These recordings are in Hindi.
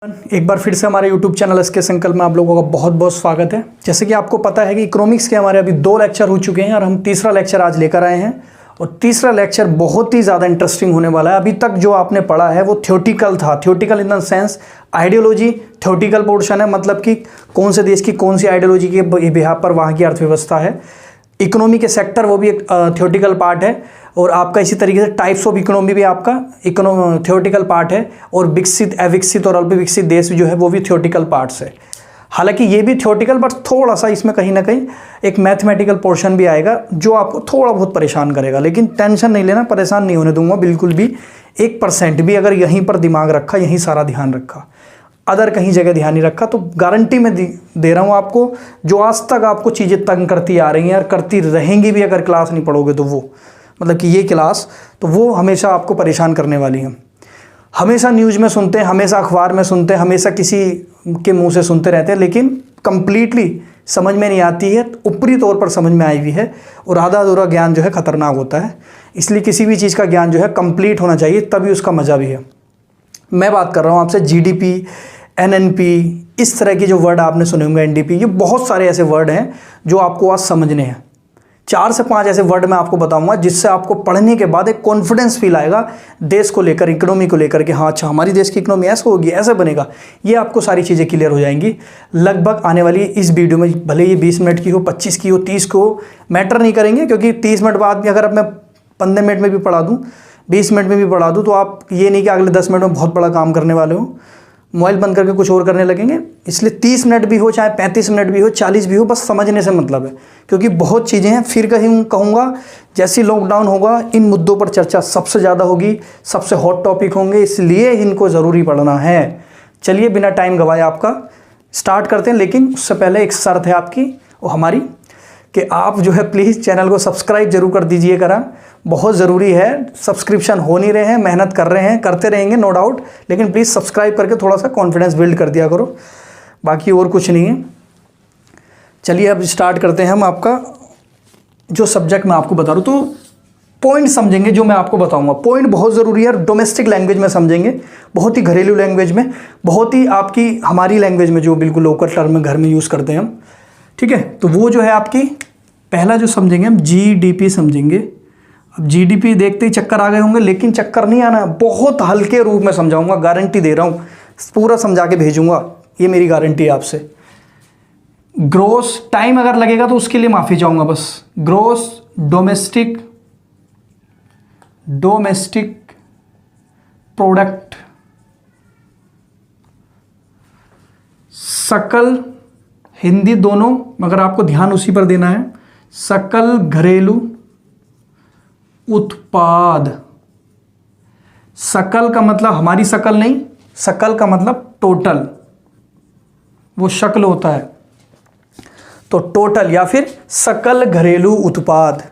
एक बार फिर से हमारे YouTube चैनल एसके संकल्प में आप लोगों का बहुत बहुत स्वागत है। जैसे कि आपको पता है कि इकोनॉमिक्स के हमारे अभी 2 लेक्चर हो चुके हैं और हम तीसरा लेक्चर आज लेकर आए हैं और तीसरा लेक्चर बहुत ही ज़्यादा इंटरेस्टिंग होने वाला है। अभी तक जो आपने पढ़ा है वो थ्योरेटिकल था, theoretical in the sense ideology theoretical portion है, मतलब कि कौन से देश की कौन सी आइडियोलॉजी के बिहाफ पर वहाँ की अर्थव्यवस्था है। इकोनॉमी के सेक्टर वो भी एक थ्योरेटिकल पार्ट है और आपका इसी तरीके से टाइप्स ऑफ इकोनॉमी भी आपका थ्योरेटिकल पार्ट है और विकसित अविकसित और अल्पविकसित देश जो है वो भी थ्योरेटिकल पार्ट्स है। हालांकि ये भी थ्योरेटिकल बट थोड़ा सा इसमें कहीं ना कहीं एक मैथमेटिकल पोर्शन भी आएगा जो आपको थोड़ा बहुत परेशान करेगा, लेकिन टेंशन नहीं लेना, परेशान नहीं होने दूंगा बिल्कुल भी। 1% भी अगर यहीं पर दिमाग रखा, यहीं सारा ध्यान रखा, अदर कहीं जगह ध्यान नहीं रखा तो गारंटी में दे रहा हूँ आपको, जो आज तक आपको चीज़ें तंग करती आ रही हैं और करती रहेंगी भी अगर क्लास नहीं पढ़ोगे तो वो मतलब कि ये क्लास तो वो हमेशा आपको परेशान करने वाली है। हमेशा न्यूज़ में सुनते हैं, हमेशा अखबार में सुनते हैं, हमेशा किसी के मुंह से सुनते रहते हैं, लेकिन कंप्लीटली समझ में नहीं आती है। ऊपरी तौर पर समझ में आई हुई है और आधा अधूरा ज्ञान जो है खतरनाक होता है। इसलिए किसी भी चीज़ का ज्ञान जो है कंप्लीट होना चाहिए, तभी उसका मज़ा भी है। मैं बात कर रहा हूँ आपसे जीडीपी, एनएनपी, इस तरह की जो वर्ड आपने सुने होंगे, एनडीपी, ये बहुत सारे ऐसे वर्ड हैं जो आपको आज समझने हैं। 4 से 5 ऐसे वर्ड मैं आपको बताऊंगा जिससे आपको पढ़ने के बाद एक कॉन्फिडेंस फील आएगा देश को लेकर, इकोनॉमी को लेकर कि हाँ अच्छा हमारी देश की इकोनॉमी ऐसे होगी, ऐसे बनेगा। ये आपको सारी चीज़ें क्लियर हो जाएंगी लगभग आने वाली इस वीडियो में। भले ये 20 मिनट की हो, 25 की हो, 30 को मैटर नहीं करेंगे, क्योंकि 30 मिनट बाद भी अगर अब मैं 15 मिनट में भी पढ़ा दूँ, 20 मिनट में भी पढ़ा दूँ, तो आप ये नहीं कि अगले 10 मिनट में बहुत बड़ा काम करने वाले हो, मोबाइल बंद करके कुछ और करने लगेंगे। इसलिए 30 मिनट भी हो, चाहे 35 मिनट भी हो, 40 भी हो, बस समझने से मतलब है, क्योंकि बहुत चीज़ें हैं। फिर कहीं कहूँगा जैसे लॉकडाउन होगा इन मुद्दों पर चर्चा सबसे ज़्यादा होगी, सबसे हॉट टॉपिक होंगे, इसलिए इनको ज़रूरी पढ़ना है। चलिए बिना टाइम गवाए आपका स्टार्ट करते हैं, लेकिन उससे पहले एक शर्त है आपकी और हमारी कि आप जो है प्लीज़ चैनल को सब्सक्राइब जरूर कर दीजिएगा, बहुत ज़रूरी है। सब्सक्रिप्शन हो नहीं रहे हैं, मेहनत कर रहे हैं, करते रहेंगे नो डाउट, लेकिन प्लीज़ सब्सक्राइब करके थोड़ा सा कॉन्फिडेंस बिल्ड कर दिया करो, बाकी और कुछ नहीं है। चलिए अब स्टार्ट करते हैं हम आपका जो सब्जेक्ट मैं आपको बता रहा हूँ। तो पॉइंट समझेंगे जो मैं आपको बताऊंगा, पॉइंट बहुत ज़रूरी है। डोमेस्टिक लैंग्वेज में समझेंगे, बहुत ही घरेलू लैंग्वेज में, बहुत ही आपकी हमारी लैंग्वेज में, जो बिल्कुल लोकल टर्म में घर में यूज़ करते हैं हम, ठीक है। तो वो जो है आपकी पहला जो समझेंगे हम जीडीपी समझेंगे। अब जीडीपी देखते ही चक्कर आ गए होंगे, लेकिन चक्कर नहीं आना, बहुत हल्के रूप में समझाऊंगा, गारंटी दे रहा हूँ, पूरा समझा के भेजूंगा, ये मेरी गारंटी है आपसे। ग्रोस टाइम अगर लगेगा तो उसके लिए माफ़ी चाहूँगा बस। ग्रोस डोमेस्टिक प्रोडक्ट, सकल हिंदी दोनों, मगर आपको ध्यान उसी पर देना है, सकल घरेलू उत्पाद। सकल का मतलब हमारी सकल नहीं, सकल का मतलब टोटल, वो शक्ल होता है, तो टोटल या फिर सकल घरेलू उत्पाद।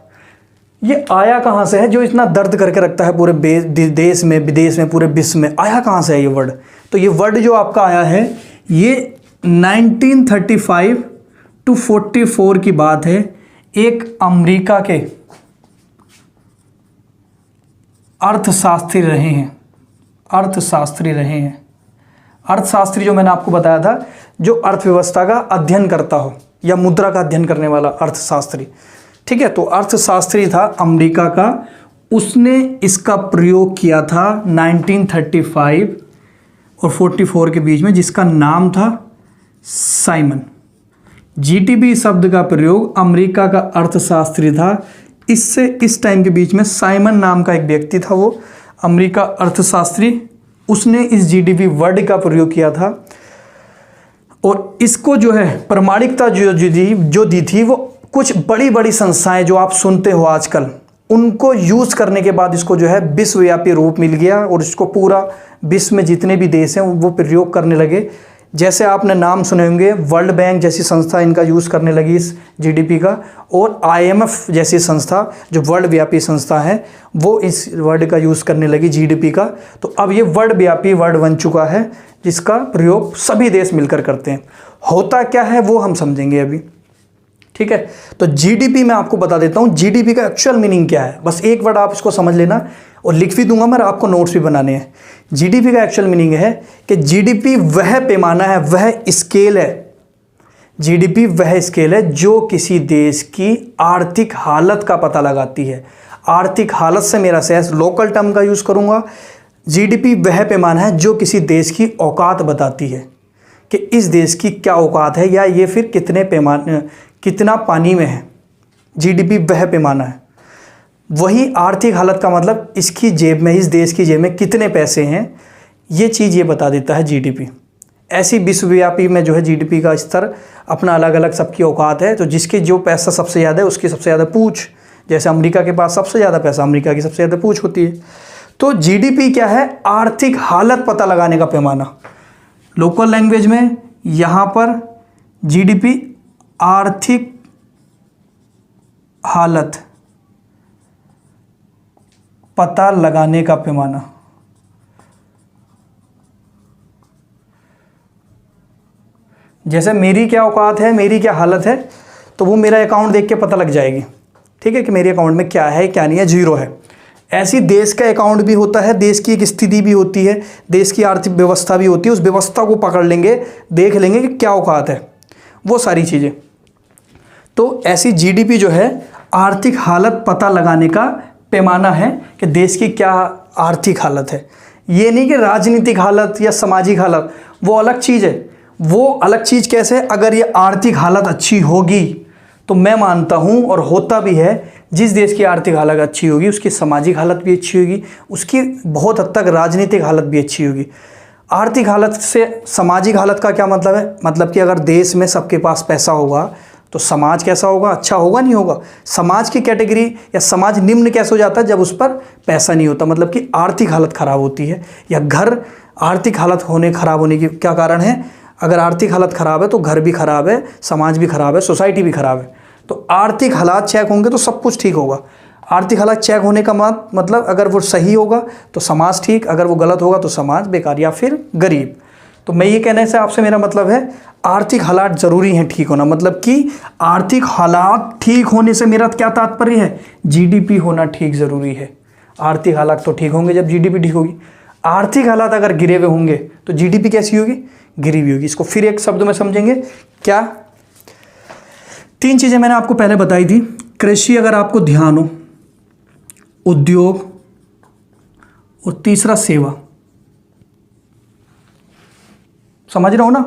ये आया कहाँ से है जो इतना दर्द करके रखता है पूरे देश में, विदेश में, पूरे विश्व में? आया कहाँ से है ये वर्ड? तो ये वर्ड जो आपका आया है ये 1935 टू 44 की बात है। एक अमेरिका के अर्थशास्त्री रहे हैं, अर्थशास्त्री जो मैंने आपको बताया था, जो अर्थव्यवस्था का अध्ययन करता हो या मुद्रा का अध्ययन करने वाला अर्थशास्त्री, ठीक है। तो अर्थशास्त्री था अमेरिका का, उसने इसका प्रयोग किया था 1935 और 44 के बीच में, जिसका नाम था साइमन। जीडीपी शब्द का प्रयोग अमेरिका का अर्थशास्त्री था, इससे इस टाइम के बीच में साइमन नाम का एक व्यक्ति था, वो अमेरिका अर्थशास्त्री, उसने इस जीडीपी वर्ड का प्रयोग किया था और इसको जो है प्रमाणिकता जो दी थी वो कुछ बड़ी बड़ी संस्थाएं जो आप सुनते हो आजकल, उनको यूज़ करने के बाद इसको जो है विश्वव्यापी रूप मिल गया और इसको पूरा विश्व में जितने भी देश हैं वो प्रयोग करने लगे। जैसे आपने नाम सुने होंगे, वर्ल्ड बैंक जैसी संस्था इनका यूज़ करने लगी इस जीडीपी का, और आईएमएफ जैसी संस्था जो वर्ल्ड व्यापी संस्था है वो इस वर्ड का यूज़ करने लगी जीडीपी का। तो अब ये वर्ल्ड व्यापी वर्ड बन चुका है जिसका प्रयोग सभी देश मिलकर करते हैं। होता क्या है वो हम समझेंगे अभी, ठीक है। तो जीडीपी मैं आपको बता देता हूँ जीडीपी का एक्चुअल मीनिंग क्या है, बस एक वर्ड आप इसको समझ लेना और लिख भी दूंगा मैं, आपको नोट्स भी बनाने हैं। जीडीपी का एक्चुअल मीनिंग है कि जीडीपी वह पैमाना है, वह स्केल है, जीडीपी वह स्केल है जो किसी देश की आर्थिक हालत का पता लगाती है। आर्थिक हालत से मेरा सेंस लोकल टर्म का यूज़ करूंगा। जीडीपी वह पैमाना है जो किसी देश की औकात बताती है कि इस देश की क्या औकात है या ये फिर कितना पानी में है। जीडीपी वह पैमाना है। वही आर्थिक हालत का मतलब इसकी जेब में, इस देश की जेब में कितने पैसे हैं, ये चीज़ ये बता देता है जीडीपी। ऐसी विश्वव्यापी में जो है जीडीपी का स्तर अपना अलग अलग सबकी औकात है। तो जिसके जो पैसा सबसे ज़्यादा है उसकी सबसे ज़्यादा पूछ, जैसे अमेरिका के पास सबसे ज़्यादा पैसा, अमेरिका की सबसे ज़्यादा पूछ होती है। तो जीडीपी क्या है? आर्थिक हालत पता लगाने का पैमाना। लोकल लैंग्वेज में यहाँ पर जीडीपी आर्थिक हालत पता लगाने का पैमाना। जैसे मेरी क्या औकात है, मेरी क्या हालत है, तो वो मेरा अकाउंट देख के पता लग जाएगी, ठीक है, कि मेरे अकाउंट में क्या है क्या नहीं है, जीरो है। ऐसी देश का अकाउंट भी होता है, देश की एक स्थिति भी होती है, देश की आर्थिक व्यवस्था भी होती है। उस व्यवस्था को पकड़ लेंगे, देख लेंगे कि क्या औकात है, वो सारी चीज़ें। तो ऐसी जीडीपी जो है आर्थिक हालत पता लगाने का पैमाना है कि देश की क्या आर्थिक हालत है। ये नहीं कि राजनीतिक हालत या सामाजिक हालत, वो अलग चीज़ है। वो अलग चीज़ कैसे? अगर ये आर्थिक हालत अच्छी होगी तो मैं मानता हूँ और होता भी है, जिस देश की आर्थिक हालत अच्छी होगी उसकी सामाजिक हालत भी अच्छी होगी, उसकी बहुत हद तक राजनीतिक हालत भी अच्छी होगी। आर्थिक हालत से सामाजिक हालत का क्या मतलब है? मतलब कि अगर देश में सबके पास पैसा होगा तो समाज कैसा होगा? अच्छा होगा, नहीं होगा? समाज की कैटेगरी या समाज निम्न कैसे हो जाता है? जब उस पर पैसा नहीं होता, मतलब कि आर्थिक हालत खराब होती है। या घर आर्थिक हालत खराब होने की क्या कारण है? अगर आर्थिक हालत खराब है तो घर भी खराब है, समाज भी खराब है, सोसाइटी भी खराब है। तो आर्थिक हालात चेक होंगे तो सब कुछ ठीक होगा। आर्थिक हालात चेक होने का मतलब अगर वो सही होगा तो समाज ठीक, अगर वो गलत होगा तो समाज बेकार या फिर गरीब। तो मैं ये कहने से आपसे मेरा मतलब है आर्थिक हालात ज़रूरी हैं ठीक होना। मतलब कि आर्थिक हालात ठीक होने से मेरा क्या तात्पर्य है? जीडीपी होना ठीक ज़रूरी है। आर्थिक हालात तो ठीक होंगे जब जीडीपी ठीक होगी। आर्थिक हालात अगर गिरे हुए होंगे तो जीडीपी कैसी होगी? गिरी हुई होगी। इसको फिर एक शब्द में समझेंगे क्या? 3 चीज़ें मैंने आपको पहले बताई थी। कृषि अगर आपको ध्यान हो, उद्योग, और तीसरा सेवा। समझ रहे हो ना?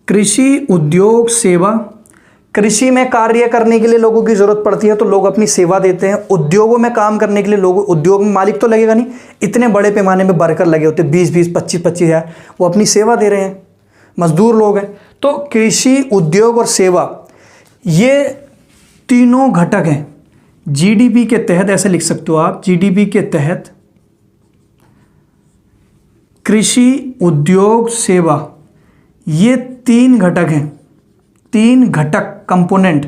कृषि, उद्योग, सेवा। कृषि में कार्य करने के लिए लोगों की जरूरत पड़ती है तो लोग अपनी सेवा देते हैं। उद्योगों में काम करने के लिए लोग, उद्योग में मालिक तो लगेगा नहीं, इतने बड़े पैमाने में वर्कर लगे होते 20-20, 25-25 हज़ार, वो अपनी सेवा दे रहे हैं, मजदूर लोग हैं। तो कृषि, उद्योग और सेवा, ये तीनों घटक हैं जीडीपी के तहत। ऐसे लिख सकते हो आप, जीडीपी के तहत कृषि, उद्योग, सेवा, ये 3 घटक हैं, 3 घटक, कंपोनेंट।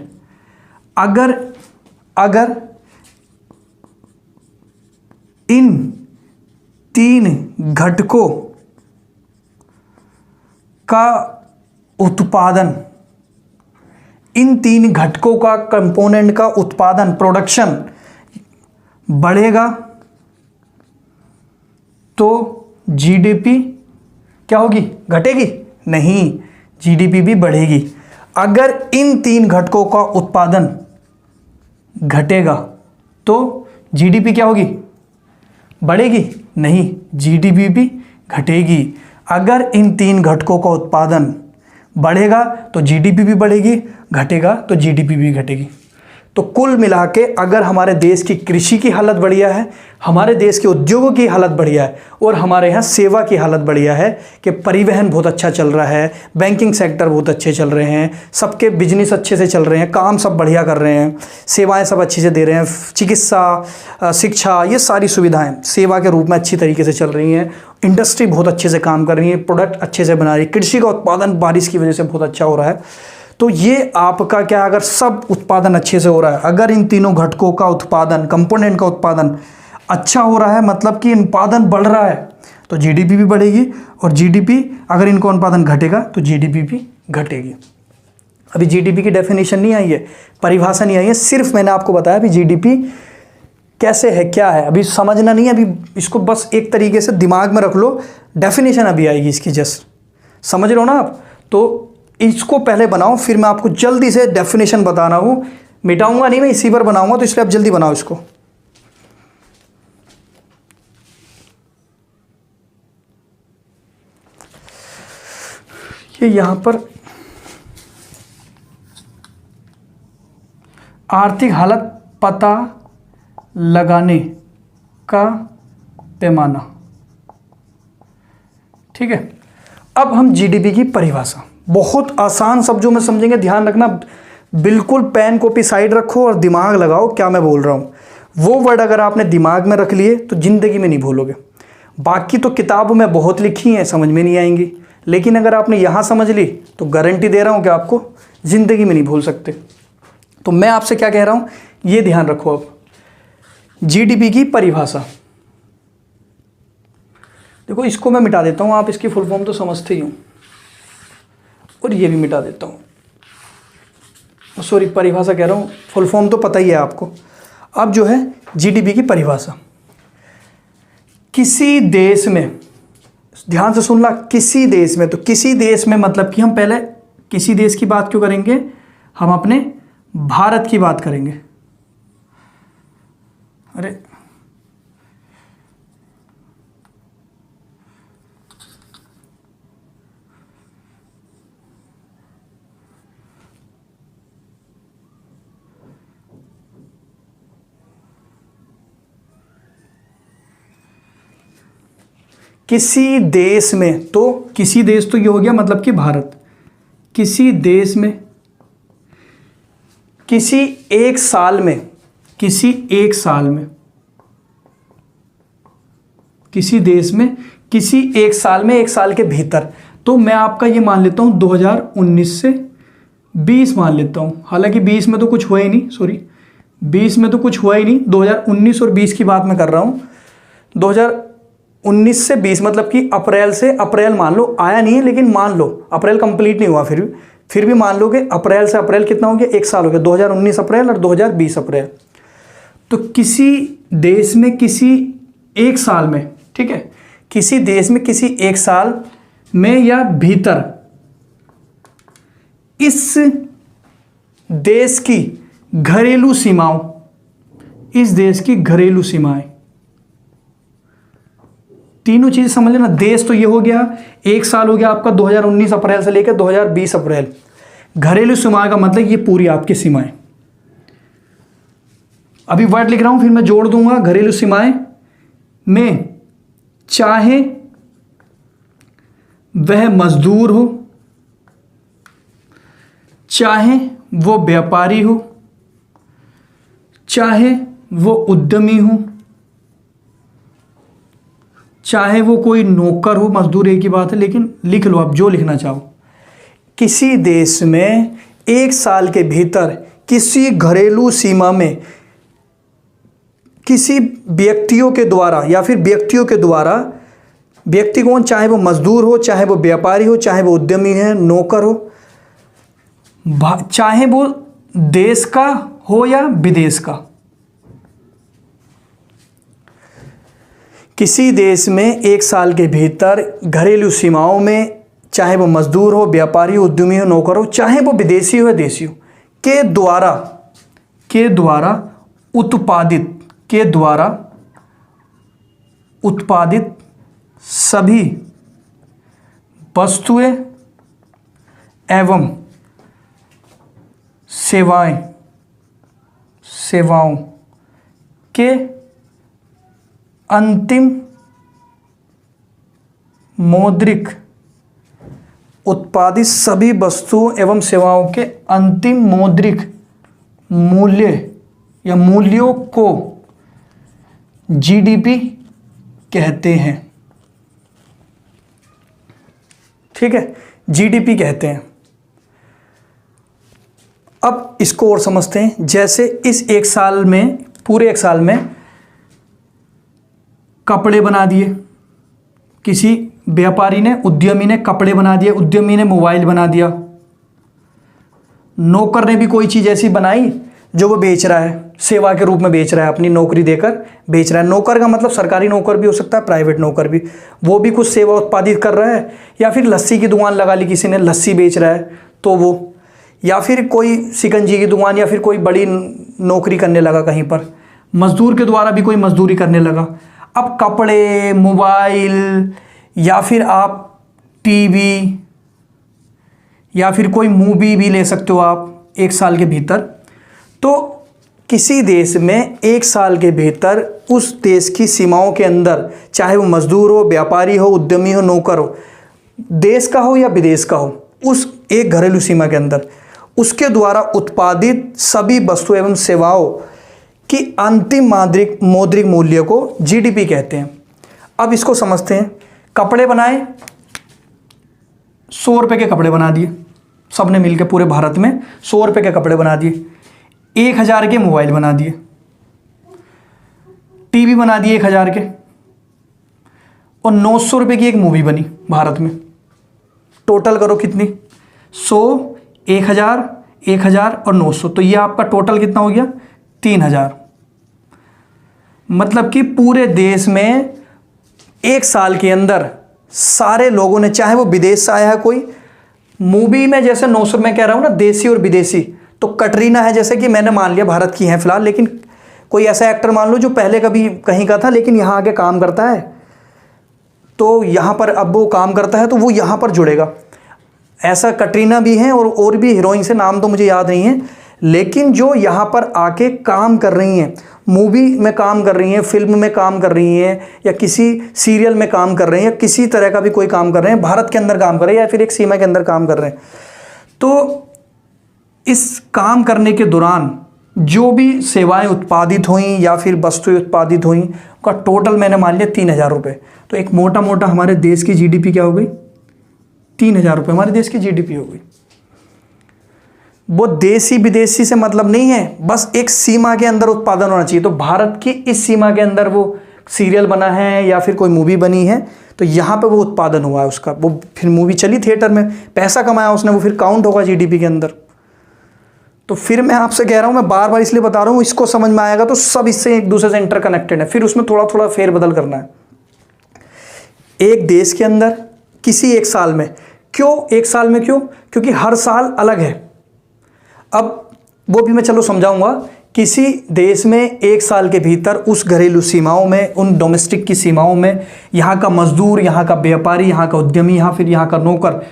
अगर इन 3 घटकों का उत्पादन, इन 3 घटकों का कंपोनेंट का उत्पादन, प्रोडक्शन बढ़ेगा तो जीडीपी क्या होगी? घटेगी? नहीं, जीडीपी भी बढ़ेगी। अगर इन 3 घटकों का उत्पादन घटेगा तो जीडीपी क्या होगी? बढ़ेगी? नहीं, जीडीपी भी घटेगी। अगर इन 3 घटकों का उत्पादन बढ़ेगा तो जीडीपी भी बढ़ेगी, घटेगा तो जीडीपी भी घटेगी। तो कुल मिला के अगर हमारे देश की कृषि की हालत बढ़िया है, हमारे देश के उद्योगों की हालत बढ़िया है और हमारे यहाँ सेवा की हालत बढ़िया है कि परिवहन बहुत अच्छा चल रहा है, बैंकिंग सेक्टर बहुत अच्छे चल रहे हैं, सबके बिजनेस अच्छे से चल रहे हैं, काम सब बढ़िया कर रहे हैं, सेवाएं सब अच्छे से दे रहे हैं, चिकित्सा, शिक्षा, ये सारी सुविधाएँ सेवा के रूप में अच्छी तरीके से चल रही हैं, इंडस्ट्री बहुत अच्छे से काम कर रही है, प्रोडक्ट अच्छे से बना रही है, कृषि का उत्पादन बारिश की वजह से बहुत अच्छा हो रहा है। तो ये आपका क्या, अगर सब उत्पादन अच्छे से हो रहा है, अगर इन तीनों घटकों का उत्पादन, कंपोनेंट का उत्पादन अच्छा हो रहा है, मतलब कि उत्पादन बढ़ रहा है, तो जीडीपी भी बढ़ेगी। और जीडीपी, अगर इनका उत्पादन घटेगा तो जीडीपी भी घटेगी। अभी जीडीपी की डेफिनेशन नहीं आई है, परिभाषा नहीं आई है, सिर्फ मैंने आपको बताया अभी जीडीपी कैसे है, क्या है, अभी समझना नहीं है, अभी इसको बस एक तरीके से दिमाग में रख लो, डेफिनेशन अभी आएगी इसकी, जस्ट समझ रहे हो ना आप। तो इसको पहले बनाओ, फिर मैं आपको जल्दी से डेफिनेशन बताना हूँ, मिटाऊंगा नहीं मैं, इसी पर बनाऊंगा, तो इसलिए आप जल्दी बनाओ इसको। ये यहां पर आर्थिक हालत पता लगाने का पैमाना, ठीक है। अब हम जीडीपी की परिभाषा बहुत आसान शब्दों में समझेंगे, ध्यान रखना, बिल्कुल पेन कॉपी साइड रखो और दिमाग लगाओ क्या मैं बोल रहा हूं। वो वर्ड अगर आपने दिमाग में रख लिए तो जिंदगी में नहीं भूलोगे। बाकी तो किताबों में बहुत लिखी हैं, समझ में नहीं आएंगी, लेकिन अगर आपने यहां समझ ली तो गारंटी दे रहा हूं कि आपको जिंदगी में नहीं भूल सकते। तो मैं आपसे क्या कह रहा हूं, ये ध्यान रखो। अब जीडीपी की परिभाषा देखो, इसको मैं मिटा देता हूं, आप इसकी फुल फॉर्म तो समझते ही हो, और ये भी मिटा देता हूं, सॉरी परिभाषा कह रहा हूं, फुल फॉर्म तो पता ही है आपको। अब जो है जीडीपी की परिभाषा, किसी देश में, ध्यान से सुनना, किसी देश में, तो किसी देश में मतलब कि हम पहले किसी देश की बात क्यों करेंगे, हम अपने भारत की बात करेंगे। अरे किसी देश में, तो किसी देश तो ये हो गया मतलब कि भारत, किसी देश में, किसी एक साल में, किसी एक साल में, किसी देश में, किसी एक साल में, एक साल के भीतर, तो मैं आपका ये मान लेता हूं 2019 से 20 मान लेता हूं, हालांकि 20 में तो कुछ हुआ ही नहीं, सॉरी 20 में तो कुछ हुआ ही नहीं, 2019 और 20 की बात मैं कर रहा हूं। 2019 से 20 मतलब कि अप्रैल से, अप्रैल मान लो आया नहीं है, लेकिन मान लो अप्रैल कंप्लीट नहीं हुआ, फिर भी मान लो कि अप्रैल से अप्रैल कितना हो गया, एक साल हो गया, 2019 अप्रैल और 2020 अप्रैल। तो किसी देश में किसी एक साल में, ठीक है, किसी देश में किसी एक साल में या भीतर, इस देश की घरेलू सीमाओं, इस देश की घरेलू सीमाएं, तीनों चीजें समझ लेना। देश तो ये हो गया, एक साल हो गया आपका 2019 अप्रैल से लेकर 2020 अप्रैल। घरेलू सीमाएं का मतलब ये पूरी आपकी सीमाएं, अभी वर्ड लिख रहा हूं फिर मैं जोड़ दूंगा। घरेलू सीमाएं में चाहे वह मजदूर हो, चाहे वो व्यापारी हो, चाहे वो उद्यमी हो, चाहे वो कोई नौकर हो, मजदूर एक ही बात है, लेकिन लिख लो आप जो लिखना चाहो। किसी देश में एक साल के भीतर किसी घरेलू सीमा में किसी व्यक्तियों के द्वारा या फिर व्यक्तियों के द्वारा, व्यक्ति कौन, चाहे वो मजदूर हो, चाहे वो व्यापारी हो, चाहे वो उद्यमी है, नौकर हो, चाहे वो देश का हो या विदेश का, किसी देश में एक साल के भीतर घरेलू सीमाओं में, चाहे वो मजदूर हो, व्यापारी हो, उद्यमी हो, नौकर हो, चाहे वो विदेशी हो या देशी हो, के द्वारा उत्पादित सभी वस्तुएं एवं सेवाओं के अंतिम मौद्रिक, उत्पादित सभी वस्तुओं एवं सेवाओं के अंतिम मौद्रिक मूल्य या मूल्यों को जीडीपी कहते हैं। ठीक है, जीडीपी कहते हैं। अब इसको और समझते हैं। जैसे इस एक साल में, पूरे एक साल में कपड़े बना दिए, किसी व्यापारी ने, उद्यमी ने कपड़े बना दिए, उद्यमी ने मोबाइल बना दिया, नौकर ने भी कोई चीज़ ऐसी बनाई जो वो बेच रहा है, सेवा के रूप में बेच रहा है, अपनी नौकरी देकर बेच रहा है। नौकर का मतलब सरकारी नौकर भी हो सकता है, प्राइवेट नौकर भी, वो भी कुछ सेवा उत्पादित कर रहा है। या फिर लस्सी की दुकान लगा ली किसी ने, लस्सी बेच रहा है तो वो, या फिर कोई शिकंजी की दुकान, या फिर कोई बड़ी नौकरी करने लगा कहीं पर, मजदूर के द्वारा भी कोई मजदूरी करने लगा। अब कपड़े, मोबाइल, या फिर आप टीवी, या फिर कोई मूवी भी ले सकते हो आप एक साल के भीतर। तो किसी देश में एक साल के भीतर उस देश की सीमाओं के अंदर, चाहे वो मजदूर हो, व्यापारी हो, उद्यमी हो, नौकर हो, देश का हो या विदेश का हो, उस एक घरेलू सीमा के अंदर उसके द्वारा उत्पादित सभी वस्तु एवं सेवाओं की अंतिम मौद्रिक मूल्य को जीडीपी कहते हैं। अब इसको समझते हैं। कपड़े बनाए, 100 रुपये के कपड़े बना दिए सबने मिलकर, पूरे भारत में 100 रुपये के कपड़े बना दिए। 1000 के मोबाइल बना दिए, टीवी बना दिए 1000 के, और 900 रुपये की एक मूवी बनी भारत में। टोटल करो कितनी, 100, 1000, 1000 और 900, तो ये आपका टोटल कितना हो गया, 3000। मतलब कि पूरे देश में एक साल के अंदर सारे लोगों ने, चाहे वो विदेश से आया है कोई, मूवी में जैसे 900 में कह रहा हूं ना, देसी और विदेशी, तो कटरीना है जैसे कि मैंने मान लिया भारत की है फिलहाल, लेकिन कोई ऐसा एक्टर मान लो जो पहले कभी कहीं का था लेकिन यहाँ आके काम करता है, तो यहाँ पर अब वो काम करता है तो वो यहाँ पर जुड़ेगा। ऐसा कटरीना भी हैं और भी हीरोइन से नाम तो मुझे याद नहीं है, लेकिन जो यहाँ पर आके काम कर रही हैं, मूवी में काम कर रही हैं, फिल्म में काम कर रही हैं, या किसी सीरियल में काम कर रहे हैं, या किसी तरह का भी कोई काम कर रहे हैं, भारत के अंदर काम कर रहे हैं या फिर एक सीमा के अंदर काम कर रहे हैं, तो इस काम करने के दौरान जो भी सेवाएं उत्पादित हुई या फिर वस्तुएं उत्पादित हुई, उनका टोटल मैंने मान लिया 3000 रुपये। तो एक मोटा मोटा हमारे देश की जीडीपी क्या हो गई, 3000 रुपये हमारे देश की जीडीपी हो गई। वो देसी विदेशी से मतलब नहीं है, बस एक सीमा के अंदर उत्पादन होना चाहिए। तो भारत की इस सीमा के अंदर वो सीरियल बना है या फिर कोई मूवी बनी है, तो यहाँ पे वो उत्पादन हुआ है उसका, वो फिर मूवी चली थिएटर में, पैसा कमाया उसने, वो फिर काउंट होगा जीडीपी के अंदर। तो फिर मैं आपसे कह रहा हूँ, मैं बार बार इसलिए बता रहा हूँ, इसको समझ में आएगा तो सब इससे एक दूसरे से इंटरकनेक्टेड है, फिर उसमें थोड़ा थोड़ा फेरबदल करना है। एक देश के अंदर किसी एक साल में, क्यों एक साल में, क्यों, क्योंकि हर साल अलग है। अब वो भी मैं चलो समझाऊंगा। किसी देश में एक साल के भीतर उस घरेलू सीमाओं में, उन डोमेस्टिक की सीमाओं में, यहाँ का मजदूर, यहाँ का व्यापारी, यहाँ का उद्यमी, यहाँ का नौकर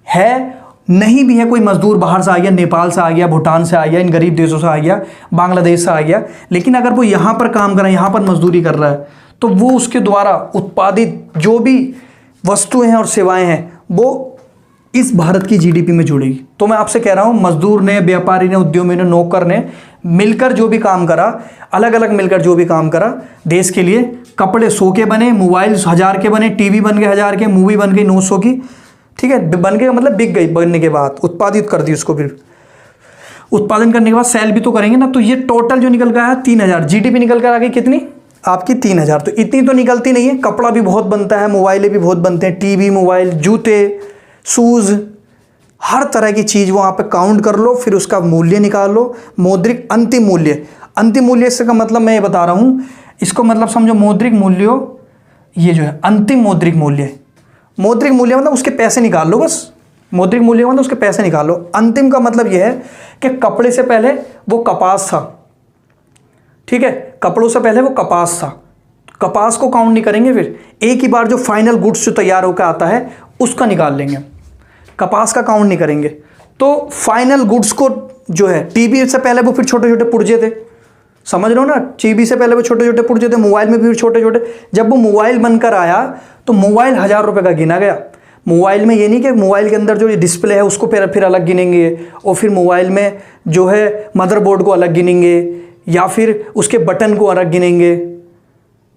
है, नहीं भी है कोई मजदूर बाहर से आ गया, नेपाल से आ गया, भूटान से आ गया, इन गरीब देशों से आ गया, बांग्लादेश से आ गया, लेकिन अगर वो यहाँ पर काम कर रहा है, यहाँ पर मजदूरी कर रहा है, तो वो उसके द्वारा उत्पादित जो भी वस्तुएं हैं और सेवाएं हैं वो इस भारत की जीडीपी में जुड़ेगी। तो मैं आपसे कह रहा हूं, मजदूर ने, व्यापारी ने, उद्यमी ने, नौकर ने मिलकर जो भी काम करा, अलग अलग मिलकर जो भी काम करा देश के लिए, कपड़े 100 के बने, मोबाइल 1000 के बने, टीवी बन गए 1000 के, मूवी बन गई 900 की, ठीक है, बन गए मतलब बिक गई, बनने के बाद उत्पादित कर दी उसको, फिर उत्पादन करने के बाद सेल भी तो करेंगे ना, तो ये टोटल जो निकल कर आया 3000, जीडीपी निकल कर आ गई कितनी आपकी 3000। तो इतनी तो निकलती नहीं है, कपड़ा भी बहुत बनता है, मोबाइलें भी बहुत बनते हैं, टीवी, मोबाइल, जूते, शूज़, हर तरह की चीज़ वहाँ पे काउंट कर लो, फिर उसका मूल्य निकाल लो, मौद्रिक अंतिम मूल्य। अंतिम मूल्य से का मतलब मैं ये बता रहा हूँ, इसको मतलब समझो मौद्रिक मूल्य, ये जो है अंतिम मौद्रिक मूल्य। मौद्रिक मूल्य मतलब उसके पैसे निकाल लो, बस मौद्रिक मूल्य मतलब उसके पैसे निकाल लो। अंतिम का मतलब यह है कि कपड़े से पहले वो कपास था, ठीक है, कपड़ों से पहले वो कपास था, कपास को काउंट नहीं करेंगे, फिर एक ही बार जो फाइनल गुड्स जो तैयार होकर आता है उसका निकाल लेंगे, कपास का काउंट नहीं करेंगे। तो फाइनल गुड्स को जो है, टीवी से पहले वो फिर छोटे छोटे पुर्जे थे, समझ लो ना, टीवी से पहले वो छोटे छोटे पुर्जे थे, मोबाइल में भी छोटे छोटे, जब वो मोबाइल बनकर आया तो मोबाइल 1000 रुपये का गिना गया। मोबाइल में ये नहीं कि मोबाइल के अंदर जो डिस्प्ले है उसको फिर अलग गिनेंगे, और फिर मोबाइल में जो है मदरबोर्ड को अलग गिनेंगे, या फिर उसके बटन को अलग गिनेंगे,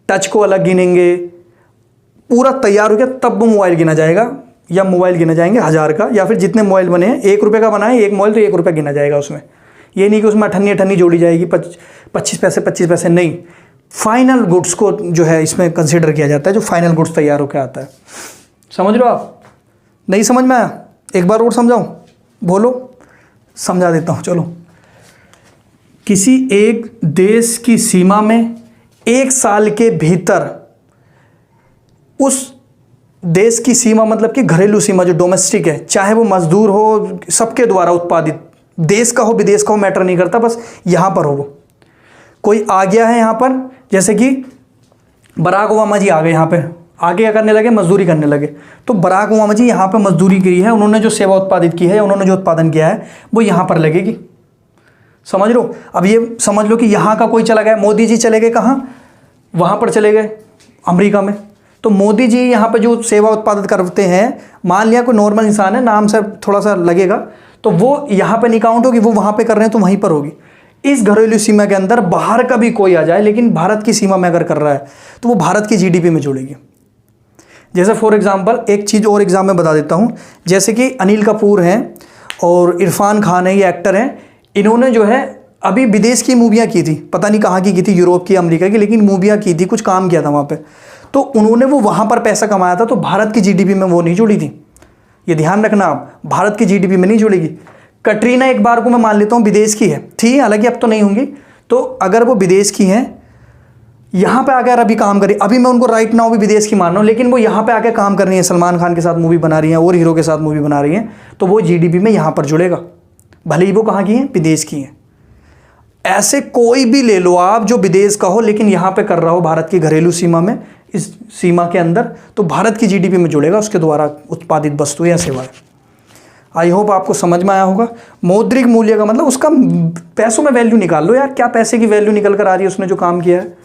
टच को अलग गिनेंगे, पूरा तैयार हो गया तब वो मोबाइल गिना जाएगा, या मोबाइल गिना जाएंगे 1000 का, या फिर जितने मोबाइल बने हैं 1 रुपये का बना है एक मोबाइल तो 1 रुपये गिना जाएगा उसमें। ये नहीं कि उसमें अठन्नी जोड़ी जाएगी 25 पैसे नहीं, फाइनल गुड्स को जो है इसमें कंसिडर किया जाता है, जो फाइनल गुड्स तैयार होकर आता है। समझ लो आप, नहीं समझ में आया, एक बार और समझाऊँ, बोलो। समझा देता हूँ। चलो, किसी एक देश की सीमा में 1 साल के भीतर, उस देश की सीमा मतलब कि घरेलू सीमा जो डोमेस्टिक है, चाहे वो मजदूर हो, सबके द्वारा उत्पादित, देश का हो विदेश का हो मैटर नहीं करता, बस यहाँ पर हो। वो कोई आ गया है यहाँ पर, जैसे कि बराक ओबामा जी आ गए यहाँ पे, आगे क्या करने लगे, मजदूरी करने लगे। तो बराक ओबामा जी यहाँ पे मजदूरी की है, उन्होंने जो सेवा उत्पादित की है, उन्होंने जो उत्पादन किया है वो यहाँ पर लगेगी। समझ लो। अब ये समझ लो कि यहाँ का कोई चला गया, मोदी जी चले गए कहाँ, वहाँ पर चले गए अमेरिका में। तो मोदी जी यहाँ पे जो सेवा उत्पादित करते हैं, मान लिया कोई नॉर्मल इंसान है, नाम से थोड़ा सा लगेगा, तो वो यहाँ पे नहीं काउंट होगी, वो वहाँ पे कर रहे हैं तो वहीं पर होगी। इस घरेलू सीमा के अंदर बाहर का भी कोई आ जाए, लेकिन भारत की सीमा में अगर कर रहा है तो वो भारत की जीडीपी में जुड़ेगी। जैसे फॉर एग्जांपल एक चीज़ और एग्जाम में बता देता हूँ, जैसे कि अनिल कपूर हैं और इरफान खान है, ये एक्टर हैं, इन्होंने जो है अभी विदेश की मूवियाँ की थी, पता नहीं कहाँ की थी, यूरोप की, अमेरिका की, लेकिन मूवियाँ की थी, कुछ काम किया था वहाँ पे, तो उन्होंने वो वहाँ पर पैसा कमाया था, तो भारत की जीडीपी में वो नहीं जुड़ी थी। ये ध्यान रखना आप, भारत की जीडीपी में नहीं जुड़ेगी। कटरीना एक बार को मैं मान लेता हूँ विदेश की है, थी हालांकि अब तो नहीं होंगी, तो अगर वो विदेश की हैं, यहाँ पे आकर अभी काम करी, अभी मैं उनको राइट नाउ भी विदेश की मान रहा हूँ, लेकिन वो यहाँ पे आकर काम कर रही है, सलमान खान के साथ मूवी बना रही हैं और हीरो के साथ मूवी बना रही हैं, तो वो जीडीपी में यहाँ पर जुड़ेगा, भले ही वो कहाँ की हैं, विदेश की हैं। ऐसे कोई भी ले लो आप जो विदेश का हो लेकिन यहाँ पे कर रहा हो भारत की घरेलू सीमा में, इस सीमा के अंदर, तो भारत की जीडीपी में जुड़ेगा, उसके द्वारा उत्पादित वस्तु या सेवाएं। आई होप आपको समझ में आया होगा। मौद्रिक मूल्य का मतलब उसका पैसों में वैल्यू निकाल लो यार, क्या पैसे की वैल्यू निकल कर आ रही है उसने जो काम किया है,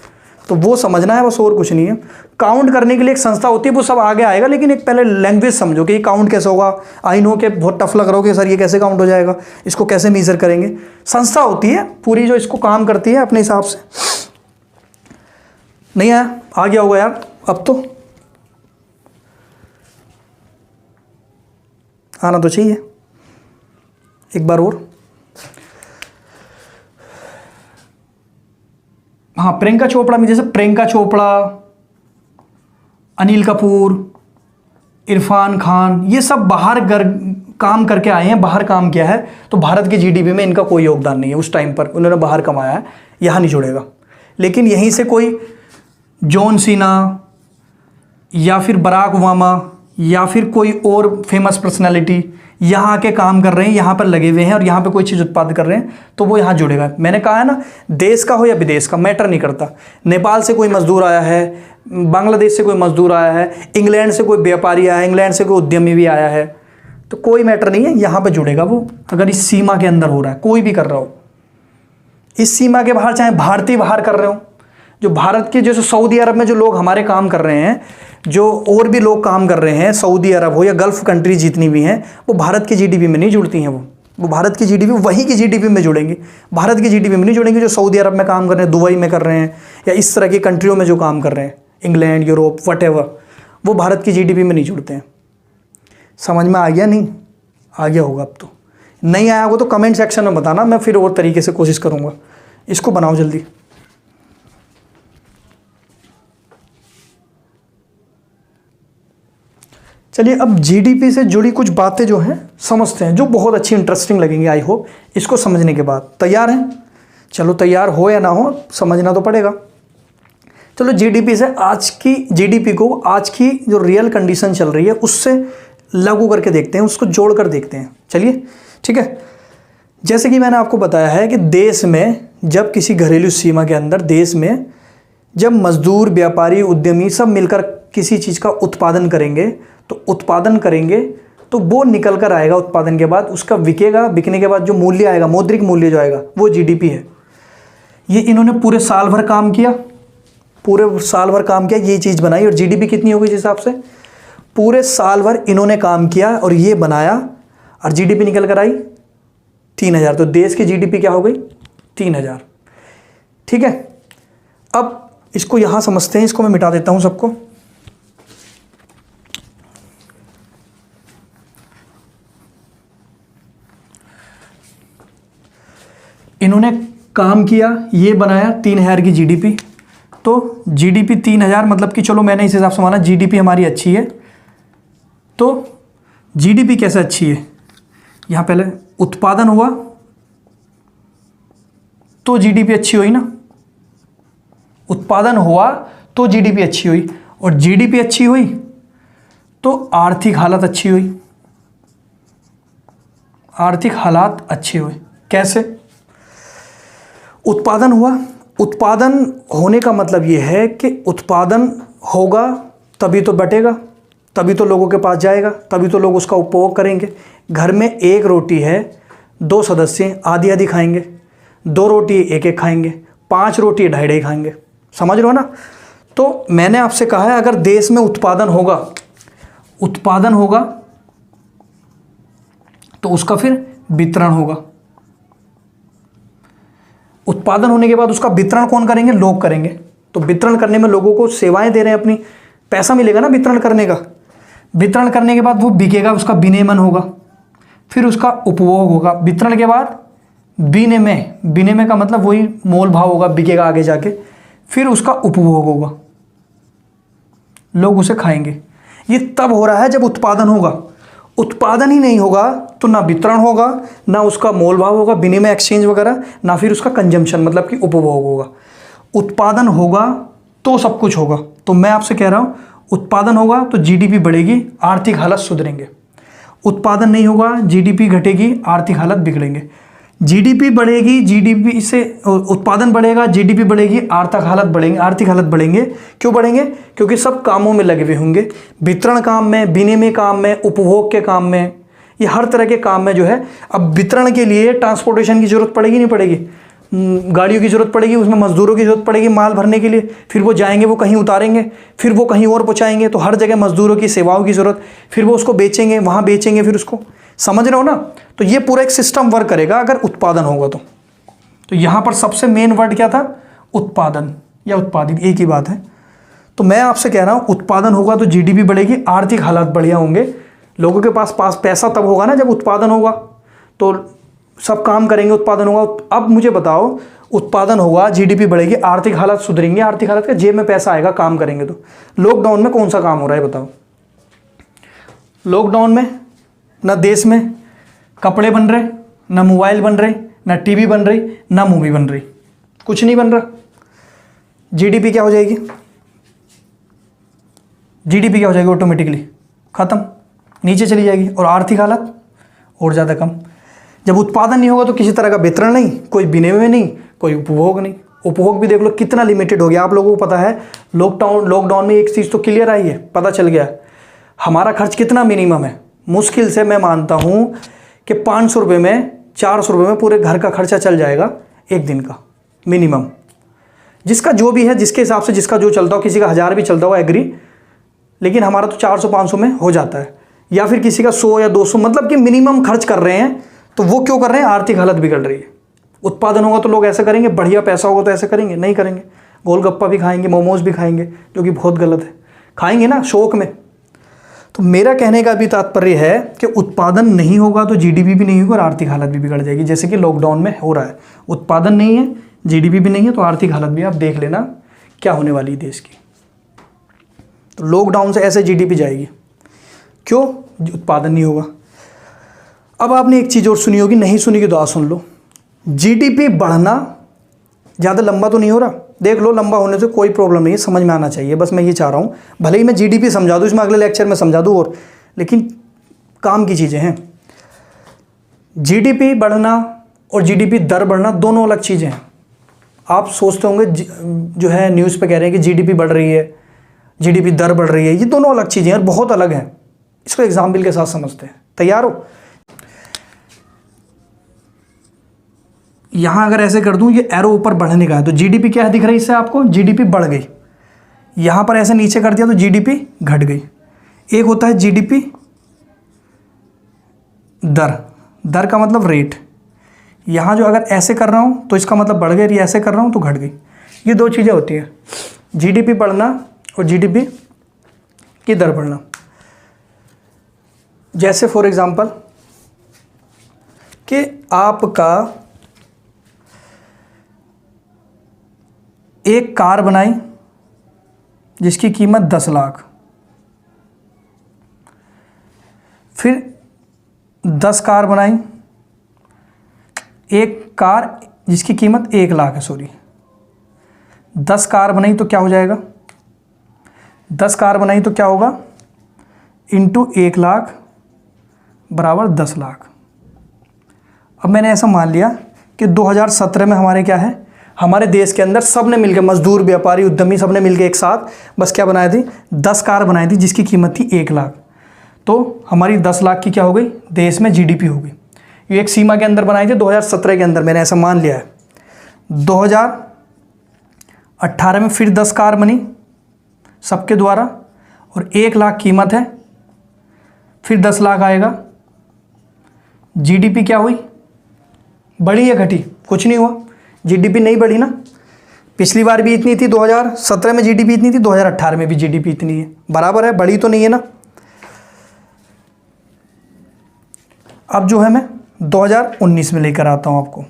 तो वो समझना है बस, और कुछ नहीं है। काउंट करने के लिए एक संस्था होती है, वो सब आगे आएगा, लेकिन एक पहले लैंग्वेज समझो कि ये काउंट कैसे होगा। आई नो कि बहुत टफ लग रहा हो कि सर ये कैसे काउंट हो जाएगा, इसको कैसे मेजर करेंगे। संस्था होती है पूरी जो इसको काम करती है अपने हिसाब से। नहीं आया, आ गया होगा यार, अब तो आना तो चाहिए एक बार और। हाँ, प्रियंका चोपड़ा में, जैसे प्रियंका चोपड़ा, अनिल कपूर, इरफान खान, ये सब बाहर काम करके आए हैं, बाहर काम किया है, तो भारत की जीडीपी में इनका कोई योगदान नहीं है। उस टाइम पर उन्होंने बाहर कमाया है, यहाँ नहीं जुड़ेगा। लेकिन यहीं से कोई जॉन सीना या फिर बराक ओबामा या फिर कोई और फेमस पर्सनालिटी यहाँ आके काम कर रहे हैं, यहाँ पर लगे हुए हैं और यहाँ पे कोई चीज़ उत्पादन कर रहे हैं, तो वो यहाँ जुड़ेगा। मैंने कहा है ना, देश का हो या विदेश का मैटर नहीं करता। नेपाल से कोई मजदूर आया है, बांग्लादेश से कोई मजदूर आया है, इंग्लैंड से कोई व्यापारी आया है, इंग्लैंड से कोई उद्यमी भी आया है, तो कोई मैटर नहीं है, यहाँ पर जुड़ेगा वो, अगर इस सीमा के अंदर हो रहा है, कोई भी कर रहा हो। इस सीमा के बाहर, चाहे भारतीय बाहर कर रहे हो, जो भारत के, जैसे सऊदी अरब में जो लोग हमारे काम कर रहे हैं, जो और भी लोग काम कर रहे हैं, सऊदी अरब हो या गल्फ कंट्री जितनी भी हैं, वो भारत की जीडीपी में नहीं जुड़ती हैं। वो भारत की जीडीपी, वहीं की जीडीपी में जुड़ेंगी, भारत की जीडीपी में नहीं जुड़ेंगे। जो सऊदी अरब में काम कर रहे हैं, दुबई में कर रहे हैं, या इस तरह की कंट्रियों में जो काम कर रहे हैं, इंग्लैंड, यूरोप, व्हाटएवर, वो भारत की जीडीपी में नहीं जुड़ते हैं। समझ में आ गया? नहीं आ गया होगा। अब तो नहीं आया होगा तो कमेंट सेक्शन में बताना, मैं फिर और तरीके से कोशिश करूँगा। इसको बनाओ जल्दी। चलिए, अब जीडीपी से जुड़ी कुछ बातें जो हैं समझते हैं, जो बहुत अच्छी इंटरेस्टिंग लगेंगी आई होप, इसको समझने के बाद। तैयार हैं? चलो, तैयार हो या ना हो, समझना तो पड़ेगा। चलो, जीडीपी से आज की जीडीपी को, आज की जो रियल कंडीशन चल रही है उससे लागू करके देखते हैं, उसको जोड़ कर देखते हैं। चलिए, ठीक है। जैसे कि मैंने आपको बताया है कि देश में जब किसी घरेलू सीमा के अंदर, देश में जब मजदूर, व्यापारी, उद्यमी सब मिलकर किसी चीज़ का उत्पादन करेंगे, तो वो निकल कर आएगा उत्पादन के बाद, उसका बिकेगा, बिकने के बाद जो मूल्य आएगा, मौद्रिक मूल्य जो आएगा, वो जीडीपी है। ये इन्होंने पूरे साल भर काम किया, ये चीज़ बनाई, और जीडीपी कितनी होगी जिस हिसाब से, पूरे साल भर इन्होंने काम किया और ये बनाया, और जीडीपी निकल कर आई 3000। तो देश की जीडीपी क्या हो गई? 3000। ठीक है। अब इसको यहाँ समझते हैं, इसको मैं मिटा देता हूँ सबको। इन्होंने काम किया, ये बनाया 3000 की जीडीपी। तो जीडीपी 3000, मतलब कि चलो मैंने इस हिसाब से माना जीडीपी हमारी अच्छी है। तो जीडीपी कैसे अच्छी है? यहां पहले उत्पादन हुआ तो जीडीपी अच्छी हुई ना, उत्पादन हुआ तो जीडीपी अच्छी हुई, और जीडीपी अच्छी हुई तो आर्थिक हालत अच्छी हुई, आर्थिक हालात अच्छे हुए। कैसे? उत्पादन हुआ, उत्पादन होने का मतलब यह है कि उत्पादन होगा तभी तो बटेगा, तभी तो लोगों के पास जाएगा, तभी तो लोग उसका उपभोग करेंगे। घर में एक रोटी है, 2 सदस्य आधी आधी खाएंगे, 2 रोटी एक एक खाएंगे, 5 रोटी ढाई ढाई खाएंगे। समझ रहे हो ना? तो मैंने आपसे कहा है अगर देश में उत्पादन होगा, उत्पादन होगा तो उसका फिर वितरण होगा। उत्पादन होने के बाद उसका वितरण कौन करेंगे? लोग करेंगे। तो वितरण करने में लोगों को सेवाएं दे रहे हैं अपनी, पैसा मिलेगा ना वितरण करने का। वितरण करने के बाद वो बिकेगा, उसका विनिमय होगा, फिर उसका उपभोग होगा। वितरण के बाद विनिमय, विनिमय का मतलब वही मोल भाव होगा, बिकेगा आगे जाके, फिर उसका उपभोग होगा, लोग उसे खाएंगे। ये तब हो रहा है जब उत्पादन होगा। उत्पादन ही नहीं होगा तो ना वितरण होगा, ना उसका मोल भाव होगा, विनिमय एक्सचेंज वगैरह, ना फिर उसका कंजम्पशन मतलब कि उपभोग होगा। उत्पादन होगा तो सब कुछ होगा। तो मैं आपसे कह रहा हूं उत्पादन होगा तो जीडीपी बढ़ेगी, आर्थिक हालत सुधरेंगे। उत्पादन नहीं होगा, जीडीपी घटेगी, आर्थिक हालत बिगड़ेंगे। जीडीपी बढ़ेगी, जीडीपी से उत्पादन बढ़ेगा, जीडीपी बढ़ेगी, आर्थिक हालत बढ़ेंगे, आर्थिक हालत बढ़ेंगे। क्यों बढ़ेंगे? क्योंकि सब कामों में लगे हुए होंगे, वितरण काम में, विनिमय काम में, उपभोग के काम में, ये हर तरह के काम में जो है। अब वितरण के लिए ट्रांसपोर्टेशन की जरूरत पड़ेगी नहीं पड़ेगी? गाड़ियों की जरूरत पड़ेगी, उसमें मजदूरों की जरूरत पड़ेगी माल भरने के लिए, फिर वो जाएंगे, वो कहीं उतारेंगे, फिर वो कहीं और पहुंचाएंगे। तो हर जगह मजदूरों की सेवाओं की जरूरत, फिर वो उसको बेचेंगे, वहां बेचेंगे, फिर उसको, समझ रहे हो ना? तो ये पूरा एक सिस्टम वर्क करेगा अगर उत्पादन होगा तो यहां पर सबसे मेन वर्ड क्या था? उत्पादन या उत्पादित, एक ही बात है। तो मैं आपसे कह रहा हूं उत्पादन होगा तो जीडीपी बढ़ेगी, आर्थिक हालात बढ़िया होंगे। लोगों के पास पैसा तब होगा ना जब उत्पादन होगा, तो सब काम करेंगे, उत्पादन होगा। अब मुझे बताओ, उत्पादन होगा, जीडीपी बढ़ेगी, आर्थिक हालत सुधरेंगे, आर्थिक हालत का जेब में पैसा आएगा, काम करेंगे। तो लॉकडाउन में कौन सा काम हो रहा है बताओ? लॉकडाउन में ना देश में कपड़े बन रहे, ना मोबाइल बन रहे, ना टीवी बन रही, ना मूवी बन रही, कुछ नहीं बन रहा। जीडीपी क्या हो जाएगी? जीडीपी क्या हो जाएगी? ऑटोमेटिकली खत्म, नीचे चली जाएगी। और आर्थिक हालत और ज़्यादा कम। जब उत्पादन नहीं होगा तो किसी तरह का वितरण नहीं, कोई विनिमय नहीं, कोई उपभोग नहीं। उपभोग भी देख लो कितना लिमिटेड हो गया। आप लोगों को पता है लॉकडाउन में एक चीज़ तो क्लियर आई है, पता चल गया हमारा खर्च कितना मिनिमम है। मुश्किल से मैं मानता हूँ कि 500 रुपये में, 400 रुपये में पूरे घर का खर्चा चल जाएगा एक दिन का मिनिमम। जिसका जो भी है, जिसके हिसाब से जिसका जो चलता हो, किसी का 1000 भी चलता हो, एग्री, लेकिन हमारा तो 400-500 में हो जाता है, या फिर किसी का 100 या 200, मतलब कि मिनिमम खर्च कर रहे हैं। तो वो क्यों कर रहे हैं? आर्थिक हालत बिगड़ रही है। उत्पादन होगा तो लोग ऐसे करेंगे, बढ़िया पैसा होगा तो ऐसे करेंगे? नहीं करेंगे। गोलगप्पा भी खाएंगे, मोमोज भी खाएंगे, जो कि बहुत गलत है। खाएंगे ना शौक में। तो मेरा कहने का भी तात्पर्य है कि उत्पादन नहीं होगा तो जीडीपी भी नहीं होगा और आर्थिक हालत भी बिगड़ जाएगी, जैसे कि लॉकडाउन में हो रहा है। उत्पादन नहीं है, जीडीपी भी नहीं है, तो आर्थिक हालत भी आप देख लेना क्या होने वाली है देश की। तो लॉकडाउन से ऐसे जीडीपी जाएगी। क्यों? उत्पादन नहीं होगा। अब आपने एक चीज़ और सुनी होगी, नहीं सुनी की तो आप सुन लो। जीडीपी बढ़ना ज़्यादा लंबा तो नहीं हो रहा। देख लो, लंबा होने से कोई प्रॉब्लम नहीं है, समझ में आना चाहिए। बस मैं ये चाह रहा हूँ, भले ही मैं जीडीपी समझा दूँ इसमें, अगले लेक्चर में समझा दूँ और, लेकिन काम की चीज़ें हैं। जीडीपी बढ़ना और जीडीपी दर बढ़ना दोनों अलग चीज़ें हैं। आप सोचते होंगे जो है न्यूज़ पे कह रहे हैं कि जीडीपी बढ़ रही है, जीडीपी दर बढ़ रही है, ये दोनों अलग चीज़ें हैं और बहुत अलग हैं। इसको एग्जाम्पल के साथ समझते हैं। तैयार हो? यहां अगर ऐसे कर दूं, ये एरो ऊपर बढ़ने का है, तो जीडीपी क्या दिख रही है इससे आपको? जीडीपी बढ़ गई। यहां पर ऐसे नीचे कर दिया तो जीडीपी घट गई। एक होता है जीडीपी दर, दर का मतलब रेट। यहां जो अगर ऐसे कर रहा हूं तो इसका मतलब बढ़ गई, ऐसे कर रहा हूं तो घट गई। ये दो चीज़ें होती हैं, जीडीपी बढ़ना और जीडीपी की दर बढ़ना। जैसे फॉर एग्जांपल कि आपका एक कार बनाई जिसकी कीमत 10 लाख, फिर 10 कार बनाई, एक कार जिसकी कीमत 1 लाख है, सॉरी 10 कार बनाई तो क्या हो जाएगा, 10 कार बनाई तो क्या होगा, इंटू 1 लाख बराबर 10 लाख। अब मैंने ऐसा मान लिया कि 2017 में हमारे क्या है, हमारे देश के अंदर सब ने मिलकर, मजदूर, व्यापारी, उद्यमी, सब ने मिलकर एक साथ बस क्या बनाई थी, 10 कार बनाई थी जिसकी कीमत थी 1 लाख। तो हमारी 10 लाख की क्या हो गई, देश में जीडीपी हो गई। ये एक सीमा के अंदर बनाई थी 2017 के अंदर, मैंने ऐसा मान लिया है। 2018 में फिर 10 कार बनी सबके द्वारा और 1 लाख कीमत है, फिर 10 लाख आएगा। जीडीपी क्या हुई, बढ़ी या घटी, कुछ नहीं हुआ, जीडीपी नहीं बढ़ी ना। पिछली बार भी इतनी थी, 2017 में जीडीपी इतनी थी, 2018 में भी जीडीपी इतनी है, बराबर है, बढ़ी तो नहीं है ना। अब जो है मैं 2019 में लेकर आता हूं आपको।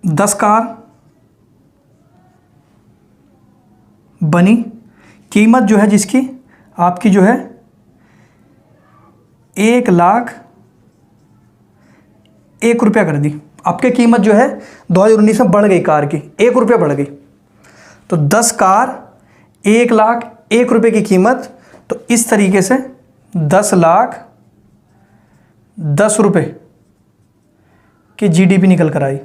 दस कार बनी, कीमत जो है जिसकी आपकी जो है 1 लाख 1 रुपया कर दी। आपकी कीमत जो है 2019 में बढ़ गई, कार की 1 रुपया बढ़ गई, तो 10 कार 1 लाख 1 रुपये की कीमत, तो इस तरीके से 10 लाख 10 रुपये की जीडीपी निकल कर आई।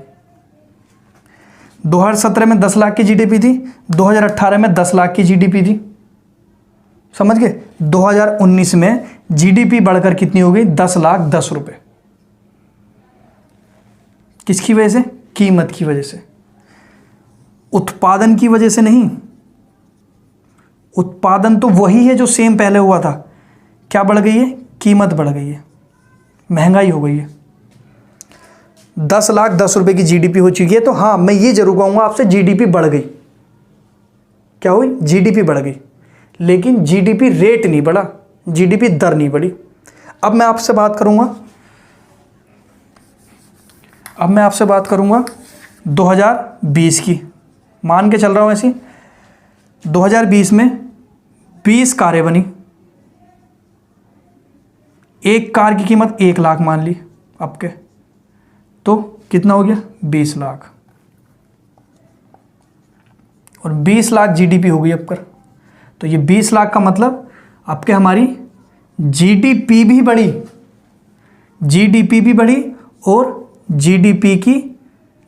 2017 में 10 लाख की जीडीपी थी, 2018 में 10 लाख की जीडीपी थी, समझ गए। 2019 में जीडीपी बढ़कर कितनी हो गई, 10 लाख 10 रुपये। किसकी वजह से, कीमत की वजह से, उत्पादन की वजह से नहीं। उत्पादन तो वही है जो सेम पहले हुआ था, क्या बढ़ गई है, कीमत बढ़ गई है, महंगाई हो गई है। 10 लाख 10 रुपए की जीडीपी हो चुकी है, तो हाँ मैं ये जरूर कहूंगा आपसे, जीडीपी बढ़ गई। क्या हुई, जीडीपी बढ़ गई, लेकिन जीडीपी रेट नहीं बढ़ा, जीडीपी दर नहीं बढ़ी। अब मैं आपसे बात करूंगा 2020 की, मान के चल रहा हूं ऐसी। 2020 में 20 कारें बनी, एक कार की कीमत 1 लाख मान ली आपके, तो कितना हो गया, 20 लाख, और 20 लाख जीडीपी हो गई अब कर। तो ये 20 लाख का मतलब आपके हमारी जीडीपी भी बढ़ी, जीडीपी भी बढ़ी और जीडीपी की